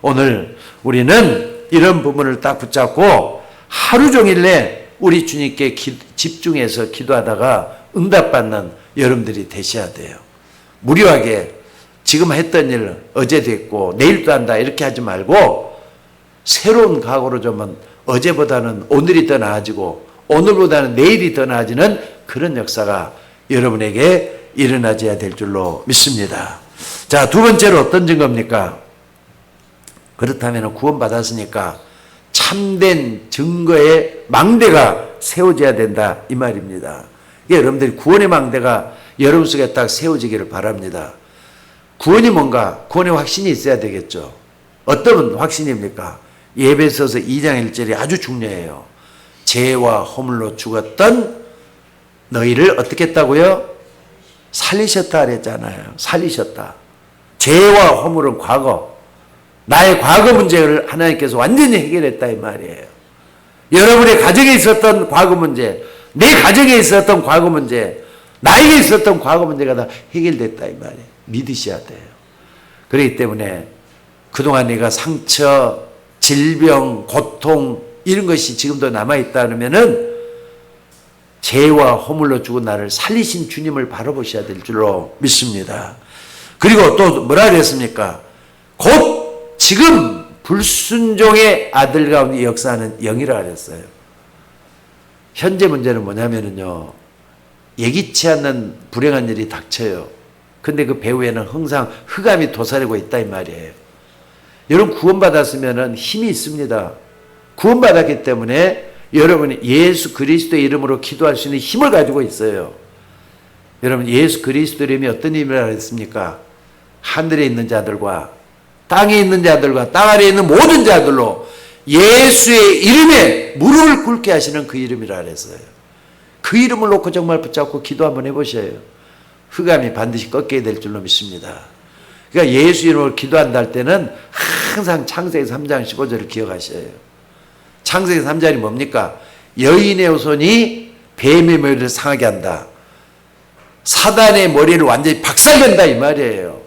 Speaker 1: 오늘 우리는 이런 부분을 딱 붙잡고 하루 종일 내 우리 주님께 집중해서 기도하다가 응답받는 여러분들이 되셔야 돼요. 무료하게 지금 했던 일 어제 됐고 내일도 한다 이렇게 하지 말고 새로운 각오로 좀 어제보다는 오늘이 더 나아지고 오늘보다는 내일이 더 나아지는 그런 역사가 여러분에게 일어나줘야 될 줄로 믿습니다. 자, 두 번째로 어떤 증거입니까? 그렇다면 구원받았으니까 참된 증거의 망대가 세워져야 된다 이 말입니다. 여러분들이 구원의 망대가 여러분 속에 딱 세워지기를 바랍니다. 구원이 뭔가? 구원의 확신이 있어야 되겠죠. 어떤 확신입니까? 에베소서 2장 1절이 아주 중요해요. 죄와 허물로 죽었던 너희를 어떻게 했다고요? 살리셨다 그랬잖아요. 살리셨다. 죄와 허물은 과거. 나의 과거 문제를 하나님께서 완전히 해결했다 이 말이에요. 여러분의 가정에 있었던 과거 문제, 내 가정에 있었던 과거 문제, 나에게 있었던 과거 문제가 다 해결됐다 이 말이에요. 믿으셔야 돼요. 그렇기 때문에 그동안 내가 상처, 질병, 고통 이런 것이 지금도 남아있다 그러면은 죄와 허물로 죽은 나를 살리신 주님을 바라보셔야 될 줄로 믿습니다. 그리고 또 뭐라 그랬습니까? 곧 지금 불순종의 아들 가운데 역사하는 영이라 그랬어요. 현재 문제는 뭐냐면요. 예기치 않는 불행한 일이 닥쳐요. 근데 그 배후에는 항상 흑암이 도사리고 있다 이 말이에요. 여러분 구원받았으면 힘이 있습니다. 구원받았기 때문에 여러분이 예수 그리스도의 이름으로 기도할 수 있는 힘을 가지고 있어요. 여러분 예수 그리스도 이름이 어떤 이름이라 했습니까? 하늘에 있는 자들과 땅에 있는 자들과 땅 아래에 있는 모든 자들로 예수의 이름에 무릎을 꿇게 하시는 그 이름이라 그랬어요. 그 이름을 놓고 정말 붙잡고 기도 한번 해보셔요. 흑암이 반드시 꺾여야 될 줄로 믿습니다. 그러니까 예수 이름으로 기도한다 할 때는 항상 창세기 3장 15절을 기억하셔요. 창세기 3장이 뭡니까? 여인의 후손이 뱀의 머리를 상하게 한다. 사단의 머리를 완전히 박살낸다 이 말이에요.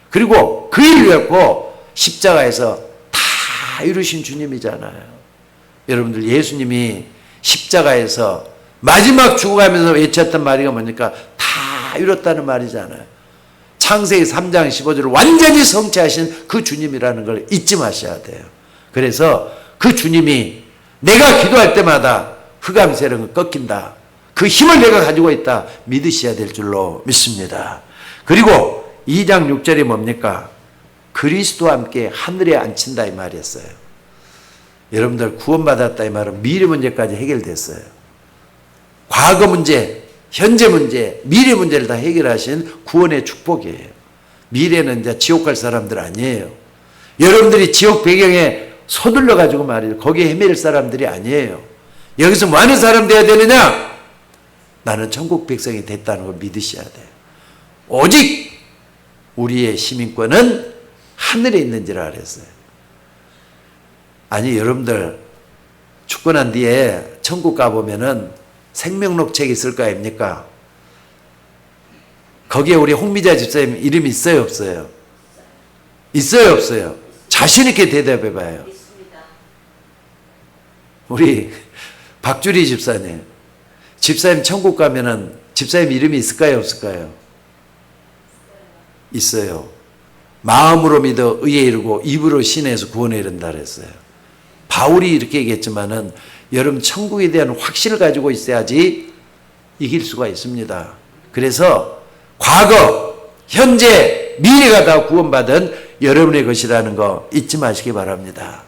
Speaker 1: 그리고 그 일을 갖고 십자가에서 다 이루신 주님이잖아요. 여러분들 예수님이 십자가에서 마지막 죽어가면서 외쳤던 말이 뭡니까? 다 이뤘다는 말이잖아요. 창세기 3장 15절을 완전히 성취하신 그 주님이라는 걸 잊지 마셔야 돼요. 그래서 그 주님이 내가 기도할 때마다 흑암 세력은 꺾인다. 그 힘을 내가 가지고 있다. 믿으셔야 될 줄로 믿습니다. 그리고 2장 6절이 뭡니까? 그리스도와 함께 하늘에 앉힌다 이 말이었어요. 여러분들 구원받았다 이 말은 미래 문제까지 해결됐어요. 과거 문제, 현재 문제, 미래 문제를 다 해결하신 구원의 축복이에요. 미래는 이제 지옥 갈 사람들 아니에요. 여러분들이 지옥 배경에 서둘러 가지고 말이에요. 거기에 헤맬 사람들이 아니에요. 여기서 뭐 하는 사람 돼야 되느냐? 나는 천국 백성이 됐다는 걸 믿으셔야 돼요. 오직 우리의 시민권은 하늘에 있는지라 그랬어요. 아니 여러분들 죽고 난 뒤에 천국 가보면은 생명록 책이 있을 거 아닙니까? 거기에 우리 홍미자 집사님 이름이 있어요 없어요? 있어요 없어요? 자신 있게 대답해 봐요. 우리 박주리 집사님, 집사님 천국 가면은 집사님 이름이 있을까요 없을까요? 있어요. 마음으로 믿어 의에 이르고 입으로 신에서 구원에 이른다 그랬어요. 바울이 이렇게 얘기했지만은 여러분 천국에 대한 확신을 가지고 있어야지 이길 수가 있습니다. 그래서 과거, 현재, 미래가 다 구원받은 여러분의 것이라는 거 잊지 마시기 바랍니다.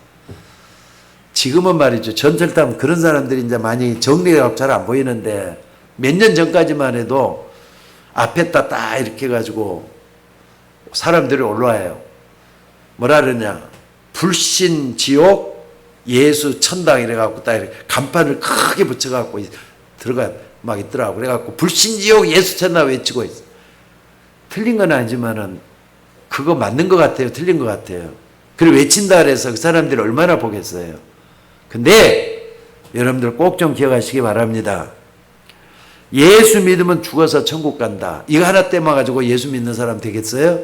Speaker 1: 지금은 말이죠. 전철타면 그런 사람들이 이제 많이 정리가 잘 안 보이는데 몇 년 전까지만 해도 앞에다 딱 이렇게 해가지고 사람들이 올라와요. 뭐라 그러냐. 불신 지옥 예수 천당 이래갖고 딱 이렇게 간판을 크게 붙여갖고 들어가 막 있더라고. 그래갖고 불신 지옥 예수 천당 외치고 있어. 틀린 건 아니지만은 그거 맞는 것 같아요. 틀린 것 같아요. 그리고 외친다 그래서 그 사람들이 얼마나 보겠어요. 근데 여러분들 꼭 좀 기억하시기 바랍니다. 예수 믿으면 죽어서 천국 간다. 이거 하나 때문에 가지고 예수 믿는 사람 되겠어요?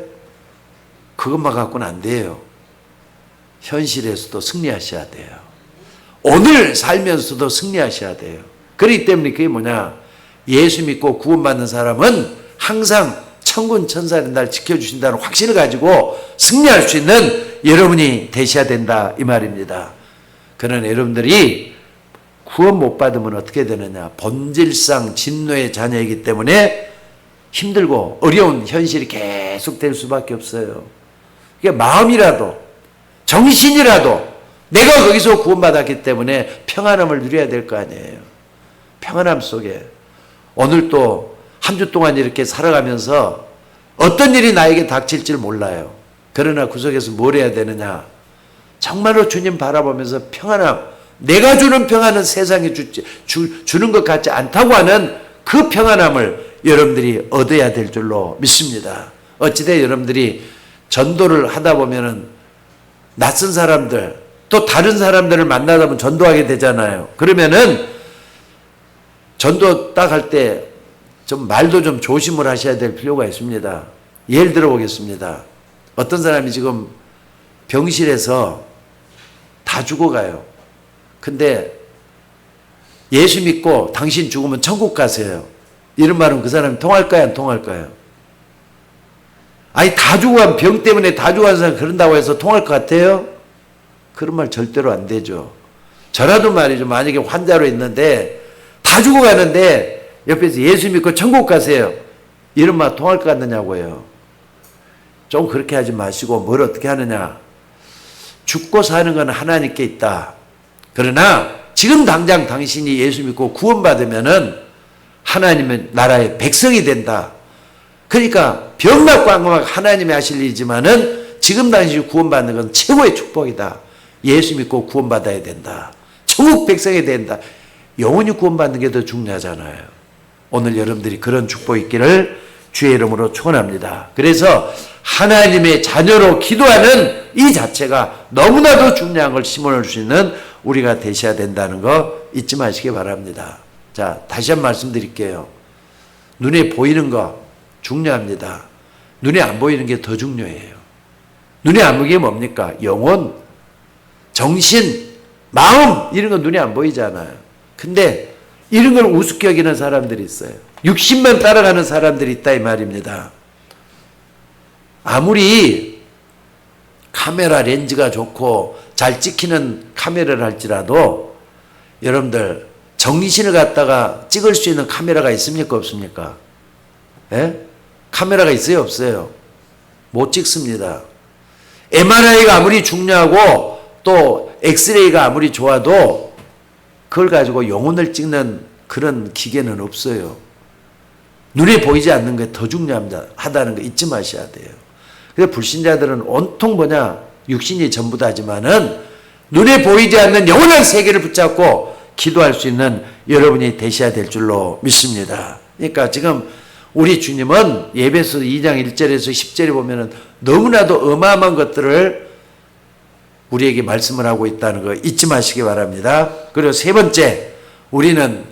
Speaker 1: 그것만 갖고는 안 돼요. 현실에서도 승리하셔야 돼요. 오늘 살면서도 승리하셔야 돼요. 그렇기 때문에 그게 뭐냐. 예수 믿고 구원받는 사람은 항상 천군 천사의 날 지켜주신다는 확신을 가지고 승리할 수 있는 여러분이 되셔야 된다 이 말입니다. 그러나 여러분들이 구원 못 받으면 어떻게 되느냐. 본질상 진노의 자녀이기 때문에 힘들고 어려운 현실이 계속 될 수밖에 없어요. 그러니까 마음이라도 정신이라도 내가 거기서 구원받았기 때문에 평안함을 누려야 될 거 아니에요. 평안함 속에 오늘 또 한 주 동안 이렇게 살아가면서 어떤 일이 나에게 닥칠지 몰라요. 그러나 구석에서 뭘 해야 되느냐? 정말로 주님 바라보면서 평안함, 내가 주는 평안은 세상에 주는 것 같지 않다고 하는 그 평안함을 여러분들이 얻어야 될 줄로 믿습니다. 어찌돼 여러분들이 전도를 하다 보면은 낯선 사람들, 또 다른 사람들을 만나다 보면 전도하게 되잖아요. 그러면은 전도 딱 할 때 좀 말도 좀 조심을 하셔야 될 필요가 있습니다. 예를 들어 보겠습니다. 어떤 사람이 지금 병실에서 다 죽어가요. 근데 예수 믿고 당신 죽으면 천국 가세요. 이런 말은 그 사람이 통할까요? 안 통할까요? 아니 다 죽어간 병 때문에 다 죽어간 사람 그런다고 해서 통할 것 같아요? 그런 말 절대로 안 되죠. 저라도 말이죠. 만약에 환자로 있는데 다 죽어가는데 옆에서 예수 믿고 천국 가세요. 이런 말 통할 것 같느냐고요. 좀 그렇게 하지 마시고 뭘 어떻게 하느냐. 죽고 사는 건 하나님께 있다. 그러나 지금 당장 당신이 예수 믿고 구원받으면은 하나님의 나라의 백성이 된다. 그러니까 병낫고 안 거막 하나님이 하실 일이지만은 지금 당신이 구원받는 건 최고의 축복이다. 예수 믿고 구원받아야 된다. 천국 백성이 된다. 영원히 구원받는 게 더 중요하잖아요. 오늘 여러분들이 그런 축복이 있기를 주의 이름으로 축원합니다. 그래서 하나님의 자녀로 기도하는 이 자체가 너무나도 중요한 걸 심어놓을 수 있는 우리가 되셔야 된다는 거 잊지 마시기 바랍니다. 자, 다시 한 번 말씀드릴게요. 눈에 보이는 거 중요합니다. 눈에 안 보이는 게 더 중요해요. 눈에 안 보이는 게 뭡니까? 영혼, 정신, 마음 이런 거 눈에 안 보이잖아요. 근데 이런 걸 우습게 여기는 사람들이 있어요. 육신만 따라가는 사람들이 있다 이 말입니다. 아무리 카메라 렌즈가 좋고 잘 찍히는 카메라를 할지라도 여러분들 정신을 갖다가 찍을 수 있는 카메라가 있습니까? 없습니까? 예? 카메라가 있어요? 없어요? 못 찍습니다. MRI가 아무리 중요하고 또 엑스레이가 아무리 좋아도 그걸 가지고 영혼을 찍는 그런 기계는 없어요. 눈에 보이지 않는 게 더 중요하다는 거 잊지 마셔야 돼요. 그래서 불신자들은 온통 육신이 전부다지만은 눈에 보이지 않는 영원한 세계를 붙잡고 기도할 수 있는 여러분이 되셔야 될 줄로 믿습니다. 그러니까 지금 우리 주님은 예배서 2장 1절에서 10절에 보면은 너무나도 어마어마한 것들을 우리에게 말씀을 하고 있다는 거 잊지 마시기 바랍니다. 그리고 세 번째, 우리는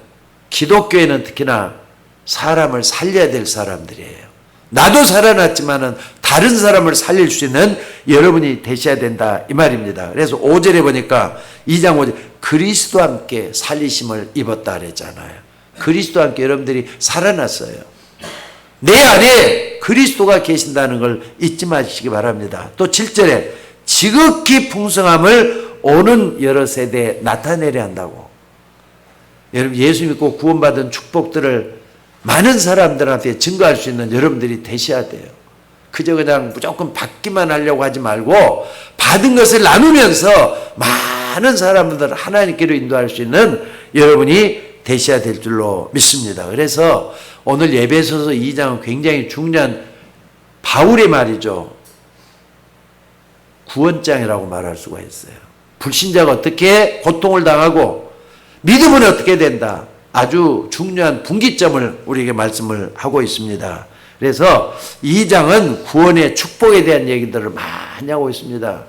Speaker 1: 기독교에는 특히나 사람을 살려야 될 사람들이에요. 나도 살아났지만은 다른 사람을 살릴 수 있는 여러분이 되셔야 된다 이 말입니다. 그래서 5절에 보니까 2장 5절 그리스도와 함께 살리심을 입었다 그랬잖아요. 그리스도와 함께 여러분들이 살아났어요. 내 안에 그리스도가 계신다는 걸 잊지 마시기 바랍니다. 또 7절에 지극히 풍성함을 오는 여러 세대에 나타내려 한다고. 여러분 예수 믿고 구원받은 축복들을 많은 사람들한테 증거할 수 있는 여러분들이 되셔야 돼요. 그저 그냥 무조건 받기만 하려고 하지 말고 받은 것을 나누면서 많은 사람들을 하나님께로 인도할 수 있는 여러분이 되셔야 될 줄로 믿습니다. 그래서 오늘 예배소서 2장은 굉장히 중요한 바울의 말이죠. 구원장이라고 말할 수가 있어요. 불신자가 어떻게 고통을 당하고 믿음은 어떻게 된다. 아주 중요한 분기점을 우리에게 말씀을 하고 있습니다. 그래서 2장은 구원의 축복에 대한 얘기들을 많이 하고 있습니다.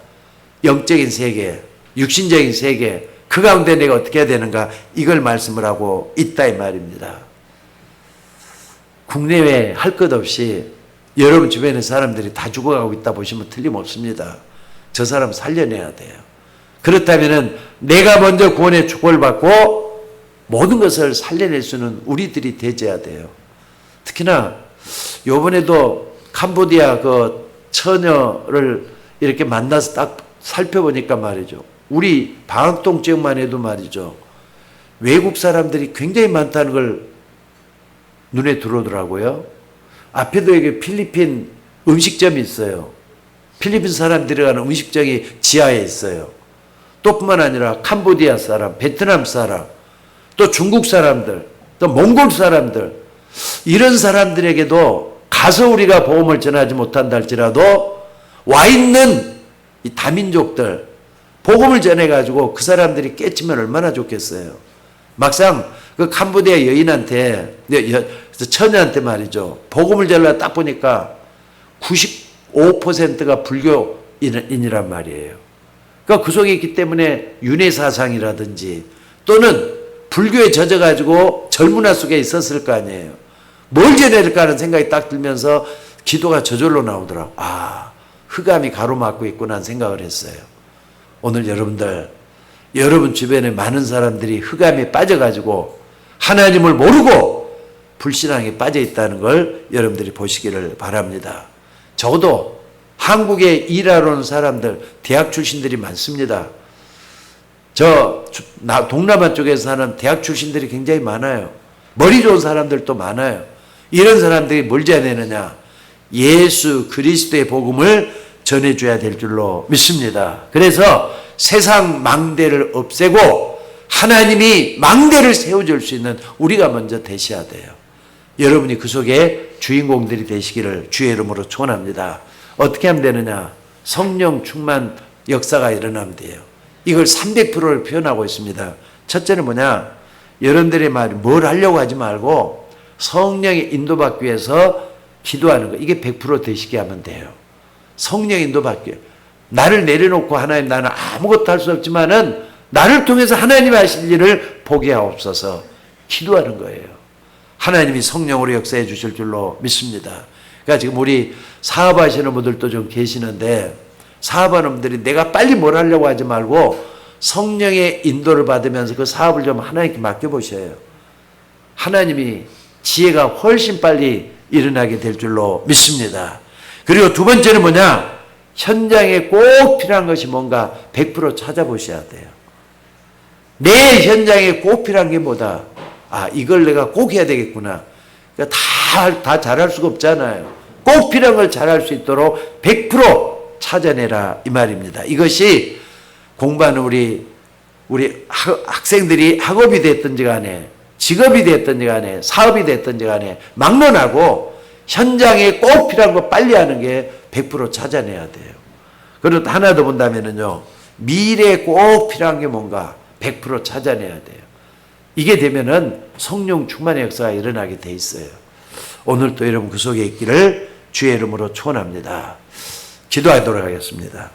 Speaker 1: 영적인 세계, 육신적인 세계, 그 가운데 내가 어떻게 해야 되는가 이걸 말씀을 하고 있다 이 말입니다. 국내외 할 것 없이 여러분 주변의 사람들이 다 죽어가고 있다 보시면 틀림없습니다. 저 사람 살려내야 돼요. 그렇다면 내가 먼저 구원의 축복을 받고 모든 것을 살려낼 수는 우리들이 되져야 돼요. 특히나 요번에도 캄보디아 그 처녀를 이렇게 만나서 딱 살펴보니까 말이죠. 우리 방학동 지역만 해도 말이죠. 외국 사람들이 굉장히 많다는 걸 눈에 들어오더라고요. 앞에도 여기 필리핀 음식점이 있어요. 필리핀 사람 들어가는 음식점이 지하에 있어요. 또 뿐만 아니라 캄보디아 사람, 베트남 사람, 또 중국 사람들, 또 몽골 사람들, 이런 사람들에게도 가서 우리가 복음을 전하지 못한다 할지라도 와 있는 이 다민족들 복음을 전해가지고 그 사람들이 깨치면 얼마나 좋겠어요. 막상 그 캄보디아 여인한테, 처녀한테 말이죠. 복음을 전하려 딱 보니까 95%가 불교인이란 말이에요. 그러니까 그 속에 있기 때문에 윤회 사상이라든지 또는 불교에 젖어가지고 젊은아 속에 있었을 거 아니에요. 뭘 전해질까 하는 생각이 딱 들면서 기도가 저절로 나오더라고요. 아, 흑암이 가로막고 있구나 하는 생각을 했어요. 오늘 여러분들, 여러분 주변에 많은 사람들이 흑암에 빠져가지고 하나님을 모르고 불신앙에 빠져 있다는 걸 여러분들이 보시기를 바랍니다. 적어도 한국에 일하러 온 사람들, 대학 출신들이 많습니다. 동남아 쪽에서 사는 대학 출신들이 굉장히 많아요. 머리 좋은 사람들도 많아요. 이런 사람들이 뭘 전해내느냐? 예수 그리스도의 복음을 전해줘야 될 줄로 믿습니다. 그래서 세상 망대를 없애고 하나님이 망대를 세워줄 수 있는 우리가 먼저 되셔야 돼요. 여러분이 그 속에 주인공들이 되시기를 주의 이름으로 축원합니다. 어떻게 하면 되느냐? 성령 충만 역사가 일어나면 돼요. 이걸 300%를 표현하고 있습니다. 첫째는 뭐냐? 여러분들이 뭘 하려고 하지 말고 성령의 인도받기 위해서 기도하는 거. 이게 100% 되시게 하면 돼요. 성령 인도받기. 나를 내려놓고 하나님 나는 아무것도 할 수 없지만은 나를 통해서 하나님이 하실 일을 보게 하옵소서. 기도하는 거예요. 하나님이 성령으로 역사해 주실 줄로 믿습니다. 그러니까 지금 우리 사업하시는 분들도 좀 계시는데 사업하는 분들이 내가 빨리 뭘 하려고 하지 말고 성령의 인도를 받으면서 그 사업을 좀 하나님께 맡겨보셔요. 하나님이 지혜가 훨씬 빨리 일어나게 될 줄로 믿습니다. 그리고 두 번째는 뭐냐? 현장에 꼭 필요한 것이 뭔가 100% 찾아보셔야 돼요. 내 현장에 꼭 필요한 게 뭐다? 아, 이걸 내가 꼭 해야 되겠구나. 그러니까 다 잘할 수가 없잖아요. 꼭 필요한 걸 잘할 수 있도록 100% 찾아내라 이 말입니다. 이것이 공부하는 우리 학생들이 학업이 됐든지 간에 직업이 됐든지 간에 사업이 됐든지 간에 막론하고 현장에 꼭 필요한 거 빨리 하는 게 100% 찾아내야 돼요. 그리고 하나 더 본다면은요, 미래에 꼭 필요한 게 뭔가 100% 찾아내야 돼요. 이게 되면은 성령 충만의 역사가 일어나게 돼 있어요. 오늘 또 여러분 그 속에 있기를 주의 이름으로 축원합니다. 기도하도록 하겠습니다.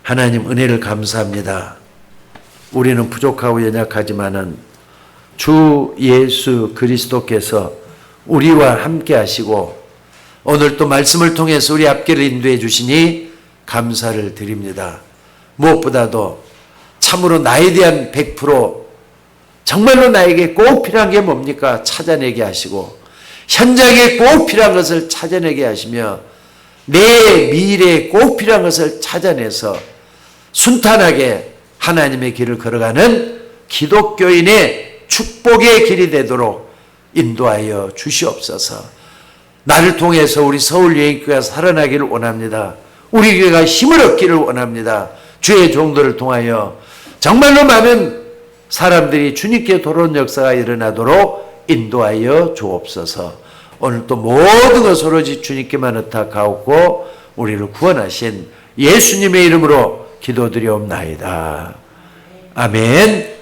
Speaker 1: 하나님 은혜를 감사합니다. 우리는 부족하고 연약하지만은 주 예수 그리스도께서 우리와 함께 하시고 오늘 또 말씀을 통해서 우리 앞길을 인도해 주시니 감사를 드립니다. 무엇보다도 참으로 나에 대한 100% 정말로 나에게 꼭 필요한 게 뭡니까? 찾아내게 하시고 현장에 꼭 필요한 것을 찾아내게 하시며 내 미래에 꼭 필요한 것을 찾아내서 순탄하게 하나님의 길을 걸어가는 기독교인의 축복의 길이 되도록 인도하여 주시옵소서. 나를 통해서 우리 서울여행교회가 살아나기를 원합니다. 우리 교회가 힘을 얻기를 원합니다. 주의 종들을 통하여 정말로 많은 사람들이 주님께 돌아오는 역사가 일어나도록 인도하여 주옵소서. 오늘 또 모든 것을 오로지 주님께만 의탁하옵고 우리를 구원하신 예수님의 이름으로 기도드리옵나이다. 아멘.